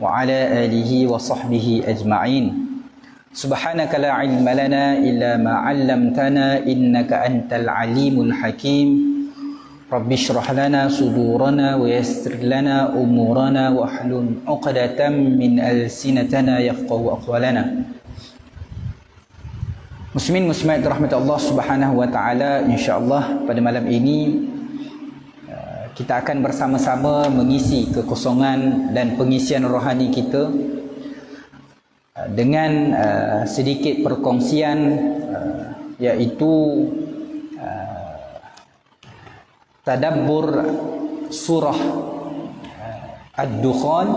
وعلى آله وصحبه أجمعين. سبحانك لا علم لنا إلا ما علمتنا إنك أنت العليم الحكيم. رب اشرح لنا صدورنا ويسر لنا أمورنا واحلل عقدة من ألسنتنا يفقهوا أقوالنا. Muslimin muslimat rahmat Allah Subhanahu wa taala, insya-Allah pada malam ini kita akan bersama-sama mengisi kekosongan dan pengisian rohani kita dengan sedikit perkongsian, iaitu tadabbur surah Ad-Dukhan.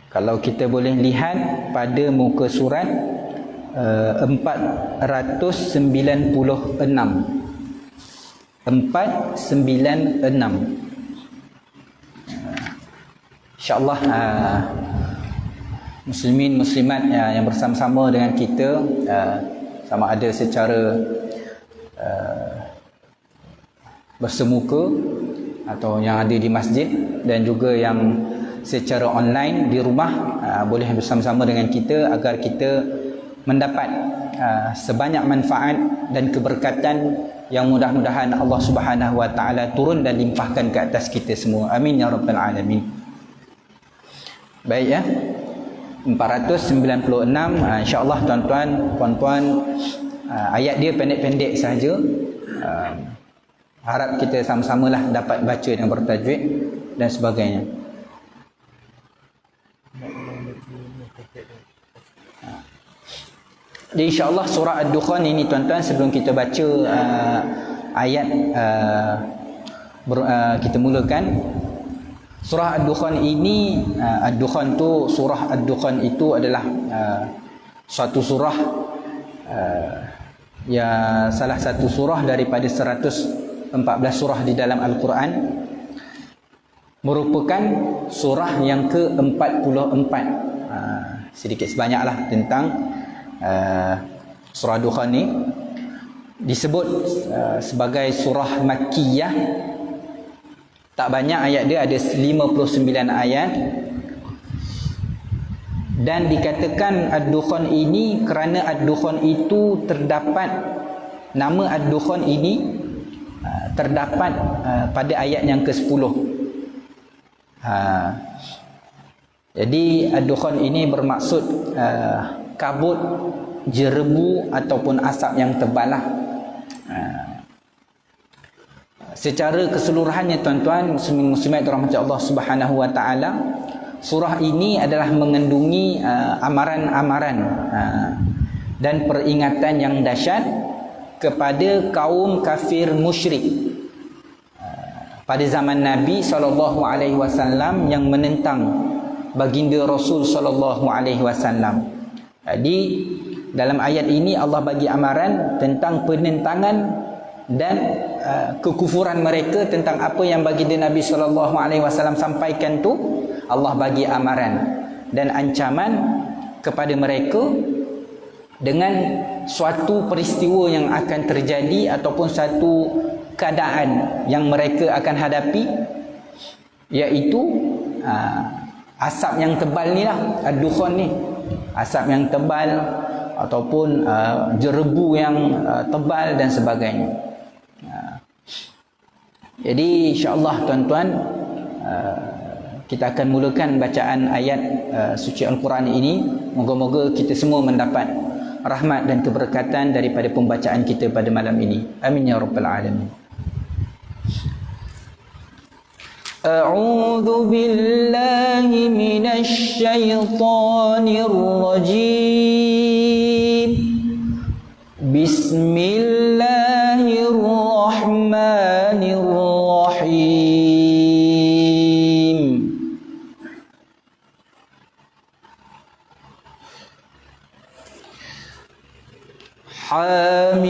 Kalau kita boleh lihat pada muka surat 496. 496. InsyaAllah muslimin muslimat yang bersama-sama dengan kita, sama ada secara bersemuka atau yang ada di masjid dan juga yang secara online di rumah, boleh bersama-sama dengan kita agar kita mendapat sebanyak manfaat dan keberkatan yang mudah-mudahan Allah Subhanahu wa taala turun dan limpahkan ke atas kita semua. Amin ya rabbal alamin. Baik ya. 496, insya-Allah tuan-tuan, puan-puan, ayat dia pendek-pendek saja. Harap kita sama-samalah dapat baca dan bertajwid dan sebagainya. Jadi insya-Allah surah Ad-Dukhan ini tuan-tuan, sebelum kita baca ayat kita mulakan surah Ad-Dukhan ini. Ad-Dukhan tu, surah Ad-Dukhan itu adalah suatu surah, salah satu surah daripada 114 surah di dalam Al-Quran, merupakan surah yang ke-44. Sedikit sebanyaklah tentang surah Dukhan ni. Disebut sebagai surah Makkiyah. Tak banyak ayat dia, ada 59 ayat. Dan dikatakan Ad-Dukhan ini kerana Ad-Dukhan itu terdapat, nama Ad-Dukhan ini terdapat pada ayat yang ke-10. Jadi Ad-Dukhan ini bermaksud kabut, jerebu ataupun asap yang tebal lah. Secara keseluruhannya tuan-tuan muslimat rahmat Allah Subhanahu wa taala, surah ini adalah mengandungi amaran-amaran dan peringatan yang dahsyat kepada kaum kafir musyrik pada zaman Nabi SAW yang menentang baginda Rasul SAW. Jadi dalam ayat ini Allah bagi amaran tentang penentangan dan kekufuran mereka tentang apa yang baginda Nabi SAW sampaikan tu. Allah bagi amaran dan ancaman kepada mereka dengan suatu peristiwa yang akan terjadi ataupun satu keadaan yang mereka akan hadapi, iaitu asap yang tebal ni lah, Ad-Dukhan ni. Asap yang tebal ataupun jerebu yang tebal dan sebagainya. Jadi insya-Allah tuan-tuan, kita akan mulakan bacaan ayat suci Al-Quran ini. Moga-moga kita semua mendapat rahmat dan keberkatan daripada pembacaan kita pada malam ini. Amin ya rabbal alamin. A'udzu billahi minasy syaithanir rajim. Bismillahirrahmanirrahim. Hamim.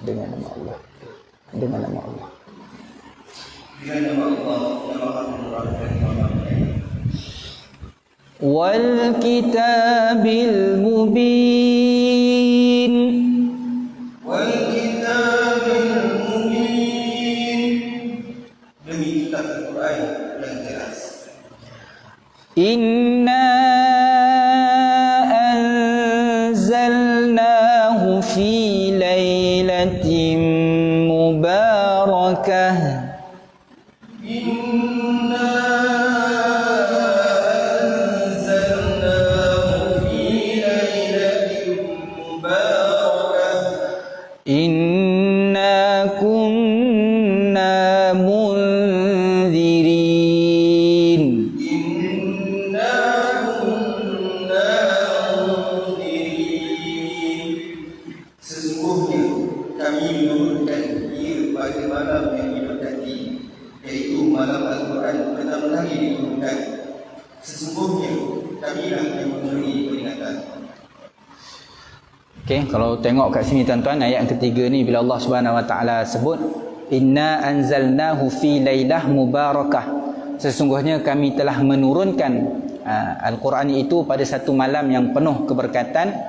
Dengan nama Allah. Dengan nama Allah. Dengan nama Allah. Wal kitabil mubin. في ليلة مباركة إنا كنا منذرين Sesungguhnya kami menurunkan ia pada malam yang diberkati, iaitu malam Al-Quran pertama kali diturunkan. Sesungguhnya kamilah yang memberi peringatan. Okey, kalau tengok kat sini tuan-tuan, ayat yang ketiga ni bila Allah Subhanahu Wa Taala sebut inna anzalnahu fi lailah mubarakah, sesungguhnya kami telah menurunkan Al-Quran itu pada satu malam yang penuh keberkatan.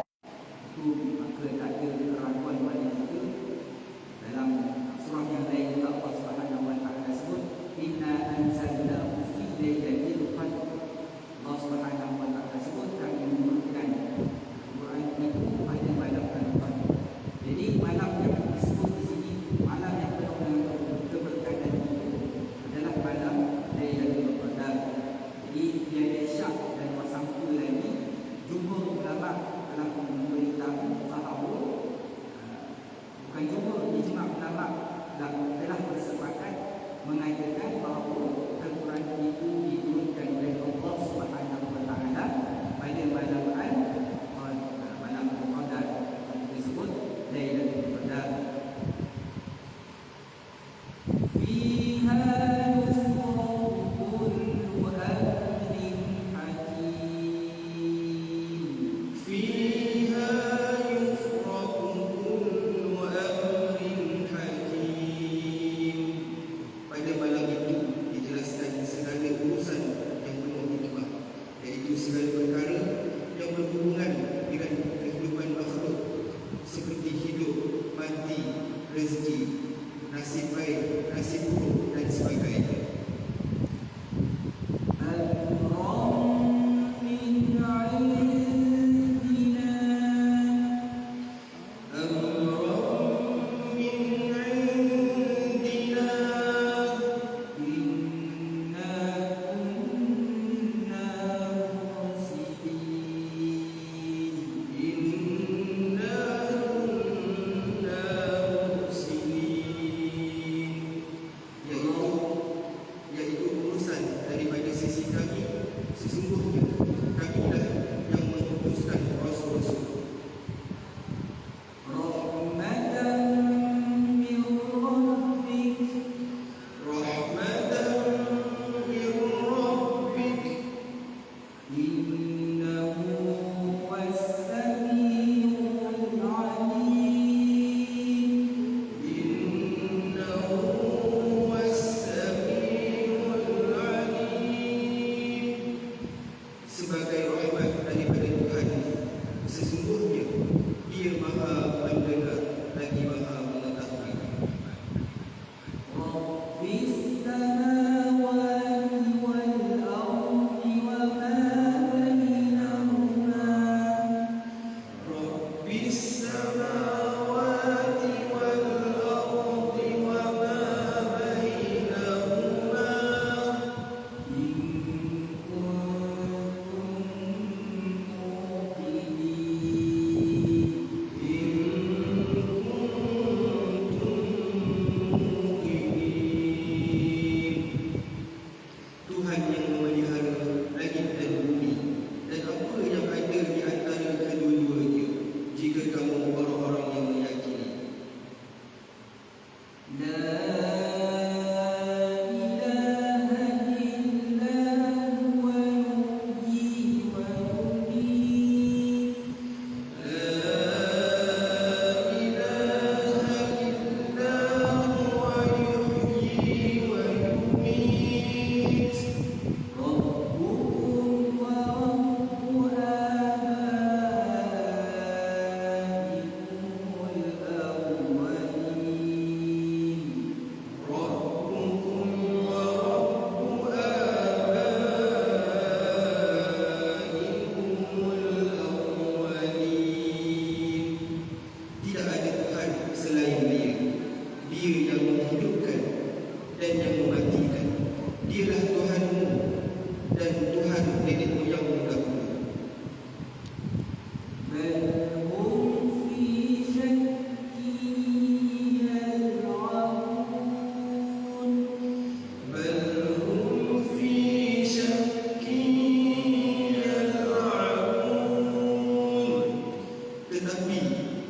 Jika kamu orang-orang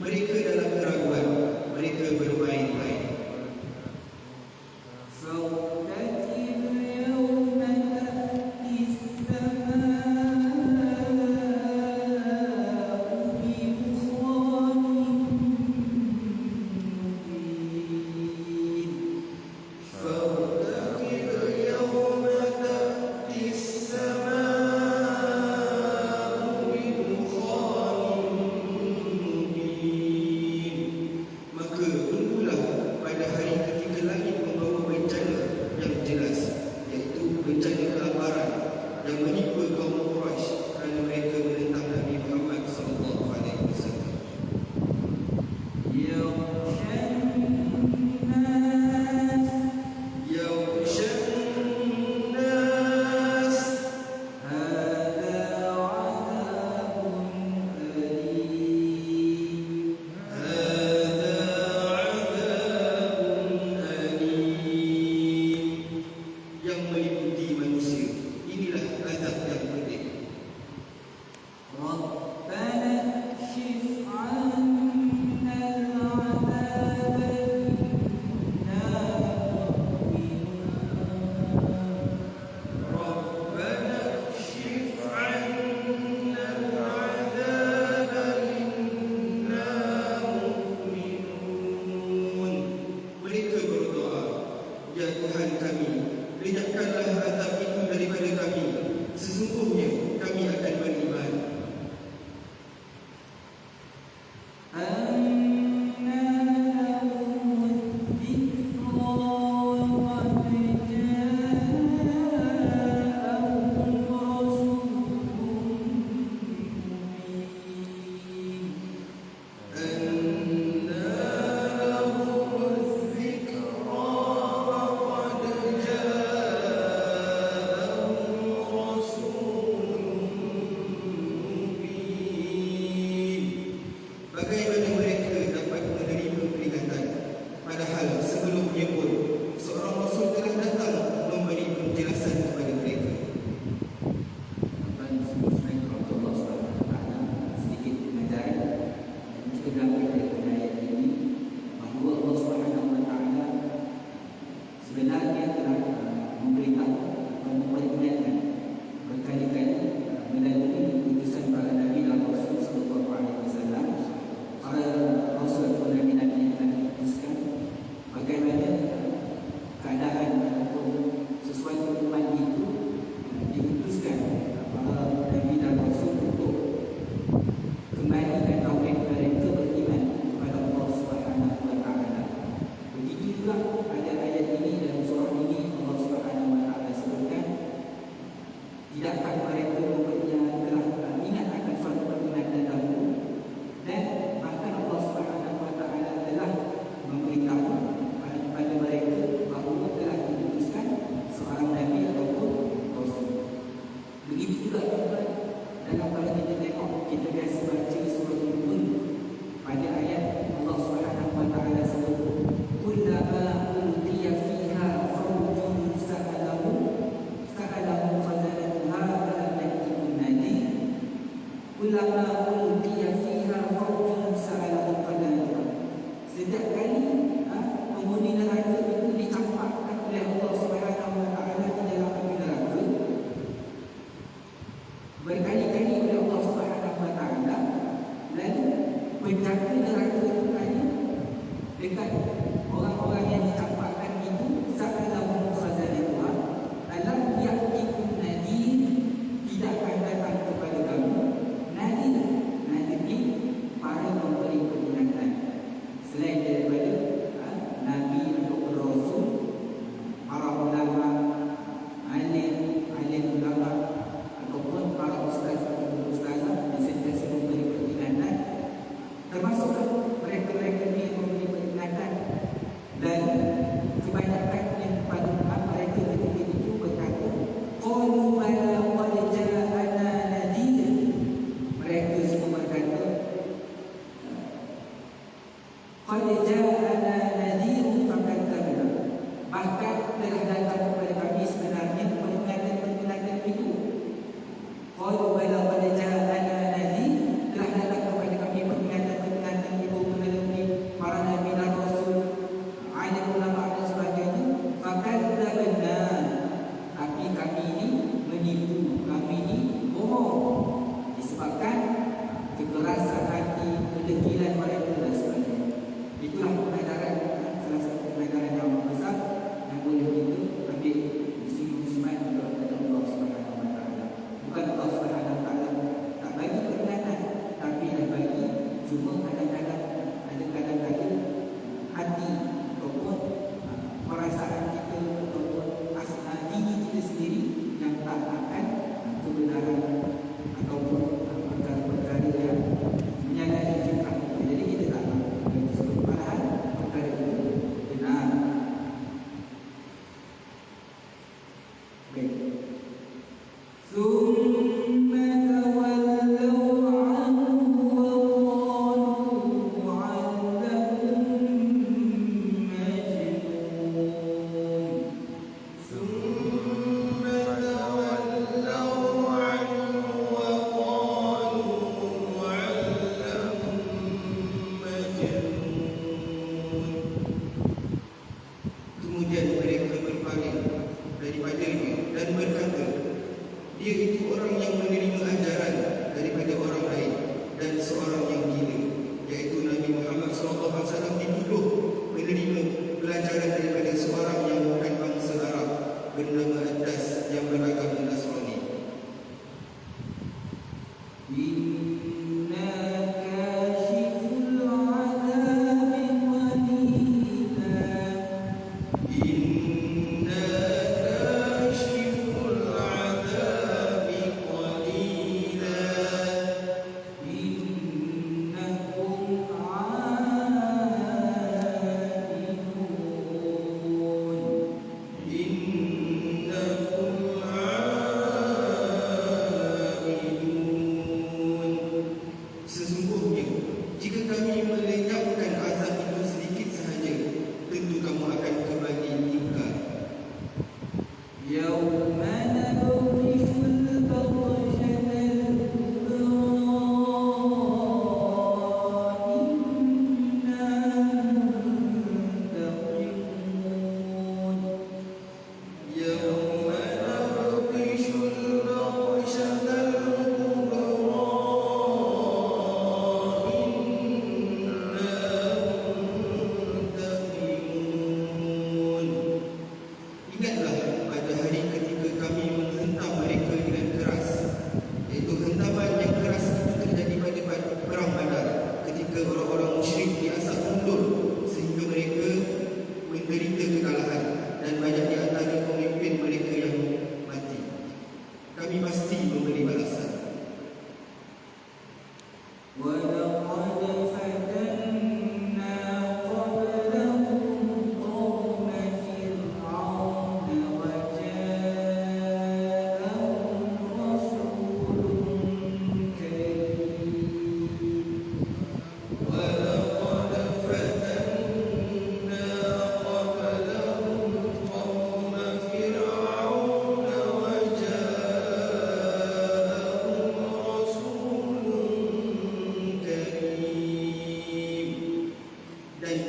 mereka dalam keraguan, mereka bermain-main. Qalu bala qad ja'ana nadhir, telah datang kepada kami peringatan-peringatan itu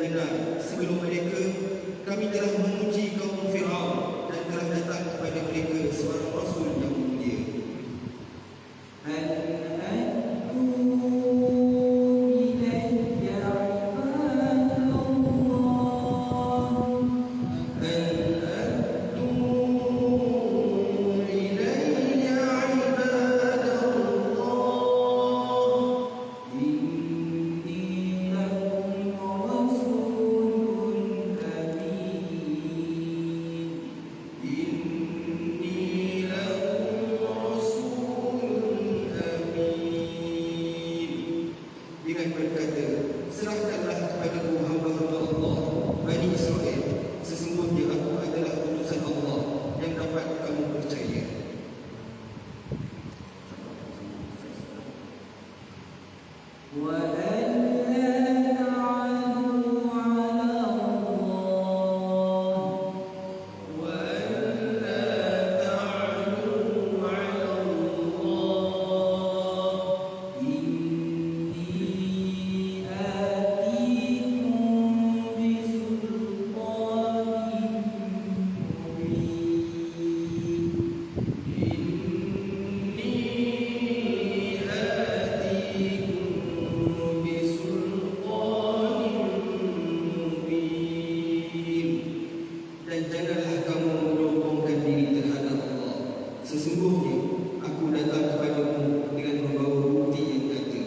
benar sebelum mereka kami telah menguji kaum Fir'aun dan telah datang kepada mereka seorang Rasul yang mulia. Dengan berkata, serahkanlah kepadaku hamba-hamba Allah, Bani Israel. Sesungguhnya aku adalah utusan Allah yang dapat kamu percaya. Dan janganlah kamu menyombongkan diri terhadap Allah. Sesungguhnya aku datang kepadamu dengan membawa bukti yang nyata.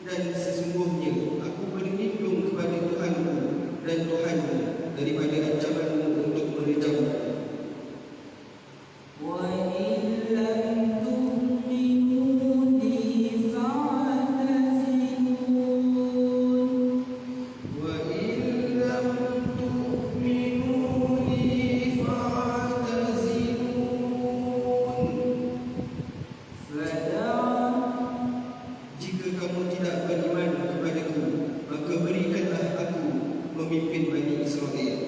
Dan sesungguhnya aku berlindung kepada Tuhanku dan Tuhanmu daripada ancamanmu untuk merejammu. Jika kamu tidak beriman kepadaku, maka berikanlah aku memimpin Bani Israel.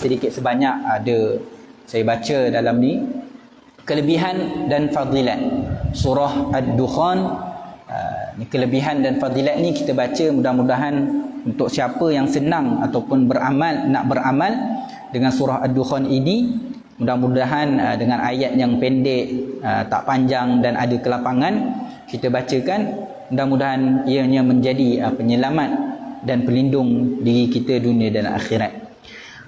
sedikit sebanyak ada saya baca dalam ni kelebihan dan fadilat surah Ad-Dukhan. Ni kelebihan dan fadilat ni kita baca, mudah-mudahan untuk siapa yang senang ataupun nak beramal dengan surah Ad-Dukhan ini, mudah-mudahan dengan ayat yang pendek, tak panjang dan ada kelapangan kita bacakan, mudah-mudahan ianya menjadi penyelamat dan pelindung diri kita dunia dan akhirat.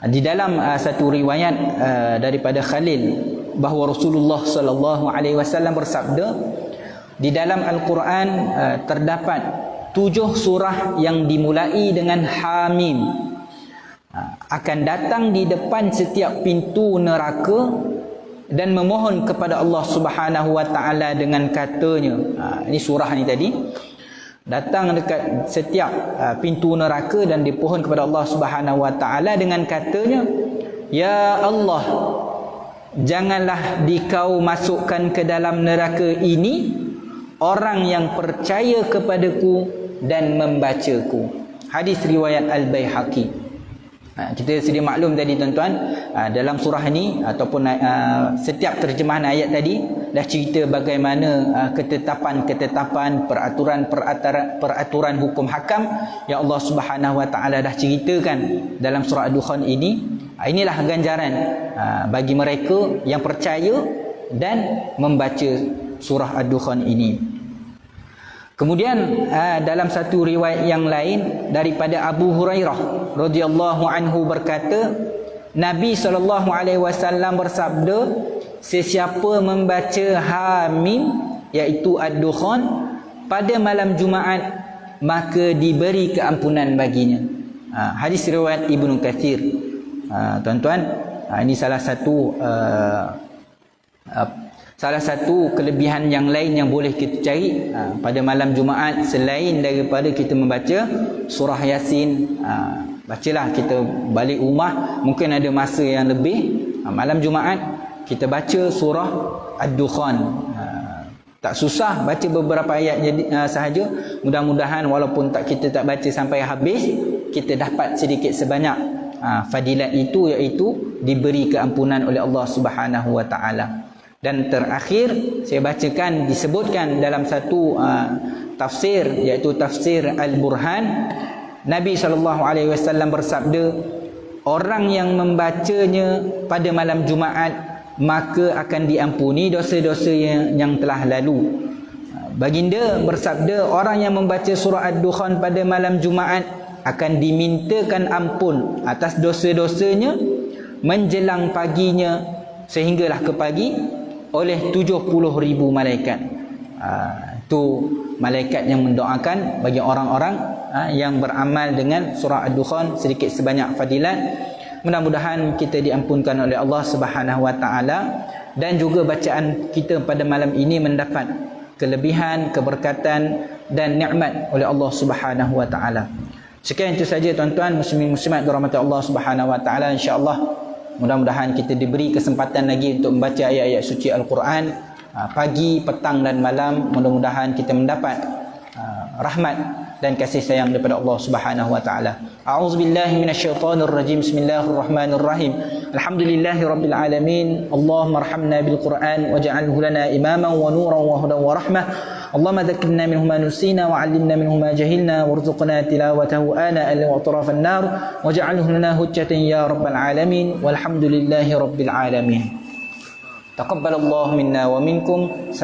Di dalam satu riwayat daripada Khalil bahawa Rasulullah sallallahu alaihi wasallam bersabda, di dalam Al-Quran terdapat 7 surah yang dimulai dengan Hamim, akan datang di depan setiap pintu neraka dan memohon kepada Allah Subhanahu wa taala dengan katanya. Ini surah ni tadi datang dekat setiap pintu neraka dan dipohon kepada Allah Subhanahu wa taala dengan katanya, ya Allah, janganlah dikau masukkan ke dalam neraka ini orang yang percaya kepadaku dan membacaku. Hadis riwayat Al-Baihaqi. Kita sedia maklum tadi tuan-tuan, dalam surah ni ataupun setiap terjemahan ayat tadi dah cerita bagaimana ketetapan-ketetapan, peraturan hukum hakam yang Allah Subhanahu wa taala dah ceritakan dalam surah Ad-Dukhan ini. Inilah ganjaran bagi mereka yang percaya dan membaca surah Ad-Dukhan ini. Kemudian dalam satu riwayat yang lain daripada Abu Hurairah radhiyallahu anhu berkata, Nabi SAW bersabda, sesiapa membaca Hamim iaitu Ad-Dukhan pada malam Jumaat, maka diberi keampunan baginya. Hadis riwayat Ibnu Katsir. Tuan-tuan, ini salah satu kelebihan yang lain yang boleh kita cari pada malam Jumaat, selain daripada kita membaca surah Yasin. Bacalah kita balik rumah, mungkin ada masa yang lebih, malam Jumaat kita baca surah Ad-Dukhan. Tak susah, baca beberapa ayat sahaja. Mudah-mudahan walaupun kita tak baca sampai habis, kita dapat sedikit sebanyak fadilat itu, iaitu diberi keampunan oleh Allah Subhanahu wa taala. Dan terakhir saya bacakan, disebutkan dalam satu tafsir, iaitu tafsir Al-Burhan, Nabi SAW bersabda, orang yang membacanya pada malam Jumaat maka akan diampuni dosa-dosa yang telah lalu. Baginda bersabda, orang yang membaca surah Ad-Dukhan pada malam Jumaat akan dimintakan ampun atas dosa-dosanya menjelang paginya sehinggalah ke pagi oleh 70,000 malaikat. Itu malaikat yang mendoakan bagi orang-orang yang beramal dengan surah Ad-Dukhan sedikit sebanyak fadilat. Mudah-mudahan kita diampunkan oleh Allah Subhanahu wa taala, dan juga bacaan kita pada malam ini mendapat kelebihan, keberkatan dan nikmat oleh Allah Subhanahu wa taala. Sekian itu saja tuan-tuan muslimin muslimat dirahmati Allah Subhanahu wa taala. Insya-Allah mudah-mudahan kita diberi kesempatan lagi untuk membaca ayat-ayat suci Al-Quran pagi, petang dan malam. Mudah-mudahan kita mendapat rahmat dan kasih sayang daripada Allah Subhanahu wa taala. A'udzubillahi minasyaitonir rajim. Bismillahirrahmanirrahim. Alhamdulillahirabbil alamin. Allahumma arhamna bil Qur'an waj'alhu lana imaman wa nuran wa hudan wa rahmah. Allahumma dhakkirna minhu ma nusina wa 'allimna minhu ma jahilna warzuqna tilawatahu ana al wa atrafan nar waj'alhu lana hujjatan ya rabbal alamin. Walhamdulillahi rabbil alamin. Taqabbalallahu minna wa minkum.